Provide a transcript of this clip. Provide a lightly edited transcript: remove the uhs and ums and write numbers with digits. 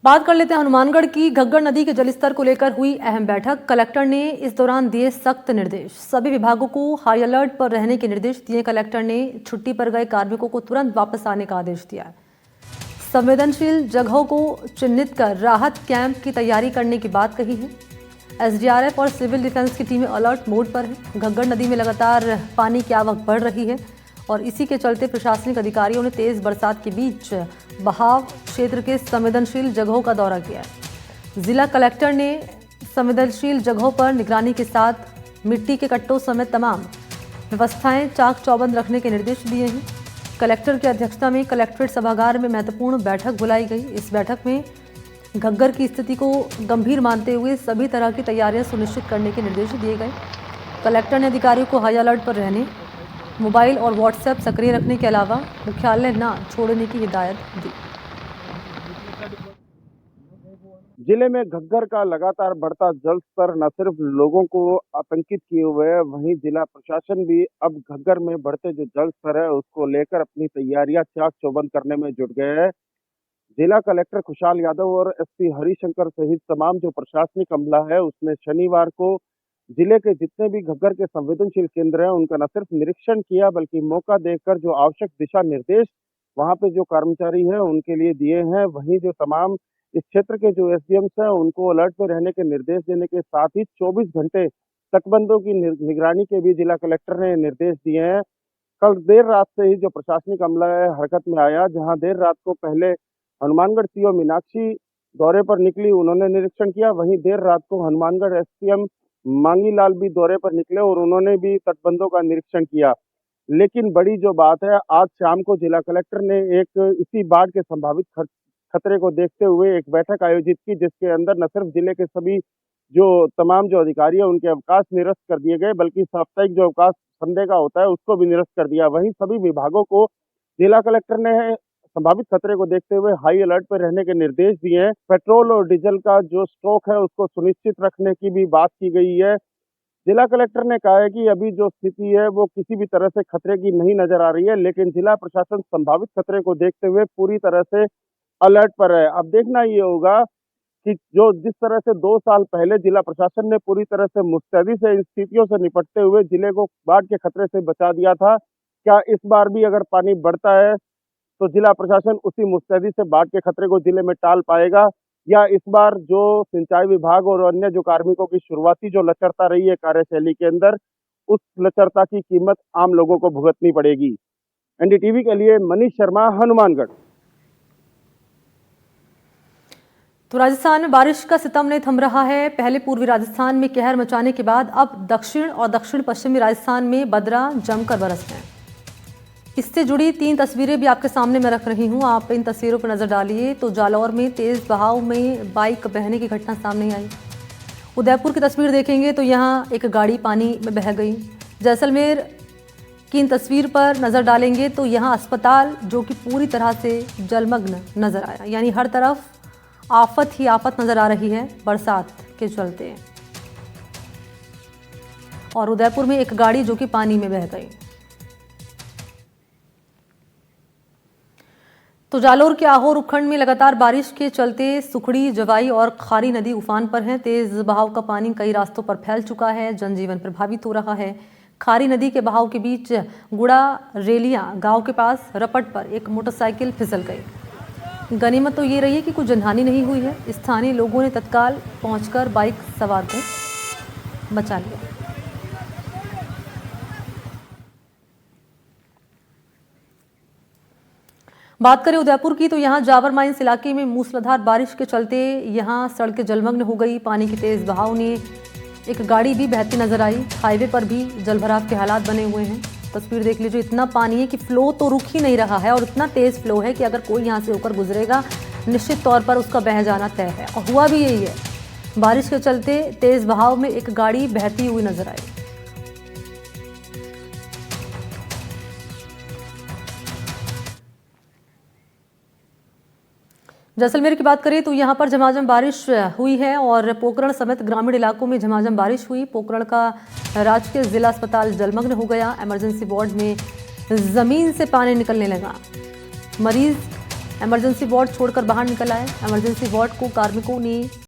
बात कर लेते हैं हनुमानगढ़ की। घग्गर नदी के जलस्तर को लेकर हुई अहम बैठक। कलेक्टर ने इस दौरान दिए सख्त निर्देश। सभी विभागों को हाई अलर्ट पर रहने के निर्देश दिए। कलेक्टर ने छुट्टी पर गए कार्मिकों को तुरंत वापस आने का आदेश दिया। संवेदनशील जगहों को चिन्हित कर राहत कैंप की तैयारी करने की बात कही है। एसडीआरएफ और सिविल डिफेंस की टीमें अलर्ट मोड पर है। घग्गर नदी में लगातार पानी की आवक बढ़ रही है और इसी के चलते प्रशासनिक अधिकारियों ने तेज बरसात के बीच बहाव क्षेत्र के संवेदनशील जगहों का दौरा किया है। जिला कलेक्टर ने संवेदनशील जगहों पर निगरानी के साथ मिट्टी के कट्टों समेत तमाम व्यवस्थाएं चाक चौबंद रखने के निर्देश दिए हैं। कलेक्टर की अध्यक्षता में कलेक्ट्रेट सभागार में महत्वपूर्ण बैठक बुलाई गई। इस बैठक में घग्गर की स्थिति को गंभीर मानते हुए सभी तरह की तैयारियां सुनिश्चित करने के निर्देश दिए गए। कलेक्टर ने अधिकारियों को हाई अलर्ट पर रहने, मोबाइल और व्हाट्सएप सक्रिय रखने के अलावा मुख्यालय न छोड़ने की हिदायत दी। जिले में घग्गर का लगातार बढ़ता जल स्तर न सिर्फ लोगों को आतंकित किए हुए है, वहीं जिला प्रशासन भी अब घग्गर में बढ़ते जो जल स्तर है उसको लेकर अपनी तैयारियां चाक चौबंद करने में जुट गए हैं। जिला कलेक्टर खुशहाल यादव और एसपी हरिशंकर सहित तमाम जो प्रशासनिक अमला है उसने शनिवार को जिले के जितने भी घग्गर के संवेदनशील केंद्र हैं उनका न सिर्फ निरीक्षण किया बल्कि मौका देखकर जो आवश्यक दिशा निर्देश वहां पे जो कर्मचारी हैं उनके लिए दिए हैं। वहीं जो तमाम इस क्षेत्र के जो एसडीएम्स हैं उनको अलर्ट में रहने के निर्देश देने के साथ ही 24 घंटे तटबंधों की निगरानी के भी जिला कलेक्टर ने निर्देश दिए हैं। कल देर रात से ही जो प्रशासनिक अमला है हरकत में आया, जहां देर रात को पहले हनुमानगढ़ सीओ मीनाक्षी दौरे पर निकली, उन्होंने निरीक्षण किया। वहीं देर रात को हनुमानगढ़ एसडीएम मांगीलाल भी दौरे पर निकले और उन्होंने भी तटबंधों का निरीक्षण किया। लेकिन बड़ी जो बात है, आज शाम को जिला कलेक्टर ने एक इसी बाढ़ के संभावित खतरे को देखते हुए एक बैठक आयोजित की, जिसके अंदर न सिर्फ जिले के सभी जो तमाम जो अधिकारी है उनके अवकाश निरस्त कर दिए गए बल्कि साप्ताहिक जो अवकाश संडे का होता है उसको भी निरस्त कर दिया। वहीं सभी विभागों को जिला कलेक्टर ने संभावित खतरे को देखते हुए हाई अलर्ट पर रहने के निर्देश दिए हैं। पेट्रोल और डीजल का जो स्टॉक है उसको सुनिश्चित रखने की भी बात की गई है। जिला कलेक्टर ने कहा है कि अभी जो स्थिति है वो किसी भी तरह से खतरे की नहीं नजर आ रही है, लेकिन जिला प्रशासन संभावित खतरे को देखते हुए पूरी तरह से अलर्ट पर है। अब देखना ये होगा कि जो जिस तरह से 2 साल पहले जिला प्रशासन ने पूरी तरह से मुस्तैदी से इन स्थितियों से निपटते हुए जिले को बाढ़ के खतरे से बचा दिया था, क्या इस बार भी अगर पानी बढ़ता है तो जिला प्रशासन उसी मुस्तैदी से बाढ़ के खतरे को जिले में टाल पाएगा, या इस बार जो सिंचाई विभाग और अन्य जो कार्मिकों की शुरुआती जो लचरता रही है कार्यशैली के अंदर, उस लचरता की कीमत आम लोगों को भुगतनी पड़ेगी। एनडीटीवी के लिए मनीष शर्मा, हनुमानगढ़। तो राजस्थान में बारिश का सितम नहीं थम रहा है। पहले पूर्वी राजस्थान में कहर मचाने के बाद अब दक्षिण और दक्षिण पश्चिमी राजस्थान में बदरा जमकर बरस रहे हैं। इससे जुड़ी 3 तस्वीरें भी आपके सामने मैं रख रही हूं, आप इन तस्वीरों पर नजर डालिए। तो जालौर में तेज बहाव में बाइक बहने की घटना सामने आई। उदयपुर की तस्वीर देखेंगे तो यहाँ एक गाड़ी पानी में बह गई। जैसलमेर की इन तस्वीर पर नजर डालेंगे तो यहाँ अस्पताल जो कि पूरी तरह से जलमग्न नजर आया, यानी हर तरफ आफत ही आफत नजर आ रही है बरसात के चलते। और उदयपुर में एक गाड़ी जो कि पानी में बह गई। तो जालोर के आहोर उपखंड में लगातार बारिश के चलते सुखड़ी, जवाई और खारी नदी उफान पर है। तेज बहाव का पानी कई रास्तों पर फैल चुका है, जनजीवन प्रभावित हो रहा है। खारी नदी के बहाव के बीच गुड़ा रेलिया गांव के पास रपट पर एक मोटरसाइकिल फिसल गई। गनीमत तो ये रही है कि कुछ जनहानि नहीं हुई है। स्थानीय लोगों ने तत्काल पहुंचकर बाइक सवार को बचा लिया। बात करें उदयपुर की तो यहाँ जावर माइंस इलाके में मूसलाधार बारिश के चलते यहाँ सड़कें जलमग्न हो गई। पानी के तेज बहाव ने एक गाड़ी भी बहती नजर आई। हाईवे पर भी जलभराव के हालात बने हुए हैं। तस्वीर देख लीजिए, इतना पानी है कि फ्लो तो रुक ही नहीं रहा है और इतना तेज फ्लो है कि अगर कोई यहाँ से होकर गुजरेगा निश्चित तौर पर उसका बह जाना तय है। और हुआ भी यही है। बारिश के चलते तेज बहाव में एक गाड़ी बहती हुई नजर आई। जैसलमेर की बात करें तो यहाँ पर झमाझम बारिश हुई है और पोकरण समेत ग्रामीण इलाकों में झमाझम बारिश हुई। पोकरण का राजकीय जिला अस्पताल जलमग्न हो गया। इमरजेंसी वार्ड में जमीन से पानी निकलने लगा। मरीज इमरजेंसी वार्ड छोड़कर बाहर निकल आए। इमरजेंसी वार्ड को कार्मिकों ने